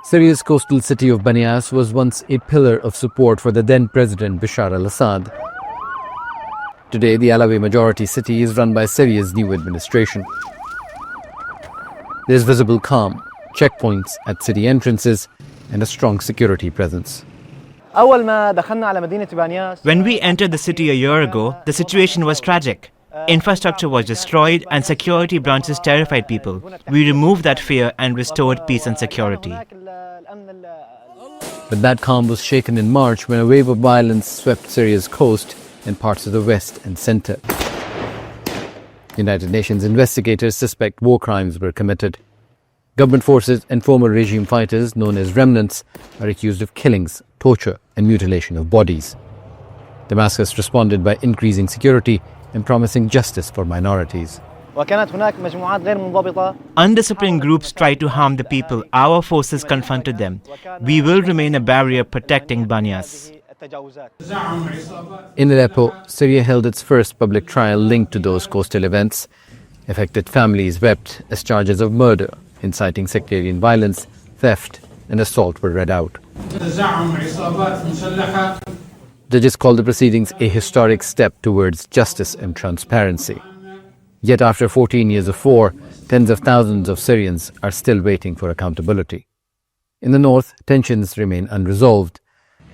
Syria's coastal city of Banias was once a pillar of support for the then President Bashar al-Assad. Today, the Alawi majority city is run by Syria's new administration. There's visible calm, checkpoints at city entrances, and a strong security presence. When we entered the city a year ago, the situation was tragic. Infrastructure was destroyed and security branches terrified people. We removed that fear and restored peace and security. But that calm was shaken in March when a wave of violence swept Syria's coast and parts of the west and centre. United Nations investigators suspect war crimes were committed. Government forces and former regime fighters, known as remnants, are accused of killings, torture and mutilation of bodies. Damascus responded by increasing security and promising justice for minorities. Undisciplined groups tried to harm the people. Our forces confronted them. We will remain a barrier protecting Banias. In Aleppo, Syria held its first public trial linked to those coastal events. Affected families wept as charges of murder, inciting sectarian violence, theft and assault were read out. Judges called the proceedings a historic step towards justice and transparency. Yet after 14 years of war, tens of thousands of Syrians are still waiting for accountability. In the north, tensions remain unresolved.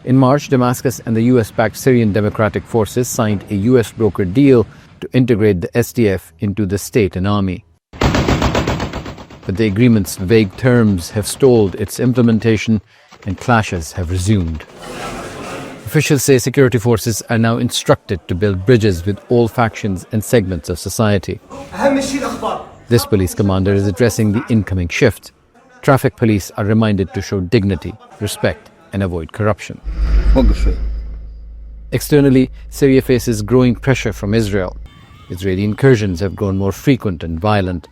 In March, Damascus and the US-backed Syrian Democratic Forces signed a US-brokered deal to integrate the SDF into the state and army. But the agreement's vague terms have stalled its implementation and clashes have resumed. Officials say security forces are now instructed to build bridges with all factions and segments of society. This police commander is addressing the incoming shift. Traffic police are reminded to show dignity, respect, and avoid corruption. Externally, Syria faces growing pressure from Israel. Israeli incursions have grown more frequent and violent.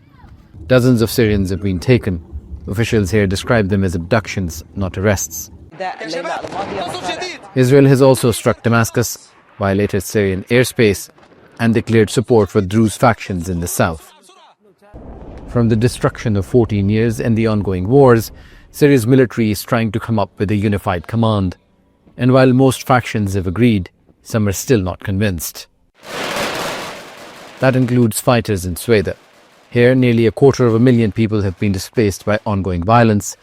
Dozens of Syrians have been taken. Officials here describe them as abductions, not arrests. Israel has also struck Damascus, violated Syrian airspace, and declared support for Druze factions in the south. From the destruction of 14 years and the ongoing wars, Syria's military is trying to come up with a unified command. And while most factions have agreed, some are still not convinced. That includes fighters in Suwayda. Here, nearly 250,000 people have been displaced by ongoing violence.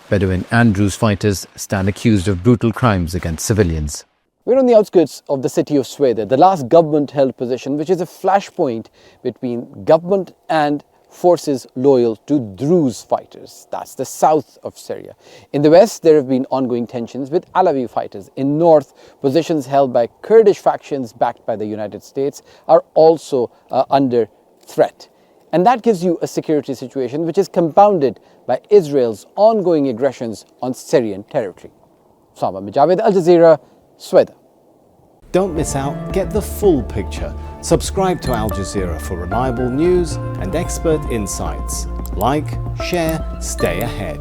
Bedouin and Druze fighters stand accused of brutal crimes against civilians. We're on the outskirts of the city of Suwayda, the last government-held position, which is a flashpoint between government and forces loyal to Druze fighters. That's the south of Syria. In the west, there have been ongoing tensions with Alawi fighters. In north, positions held by Kurdish factions backed by the United States are also under threat. And that gives you a security situation which is compounded by Israel's ongoing aggressions on Syrian territory. Osama, Javaid, Al Jazeera, Suwayda. Don't miss out, get the full picture. Subscribe to Al Jazeera for reliable news and expert insights. Like, share, stay ahead.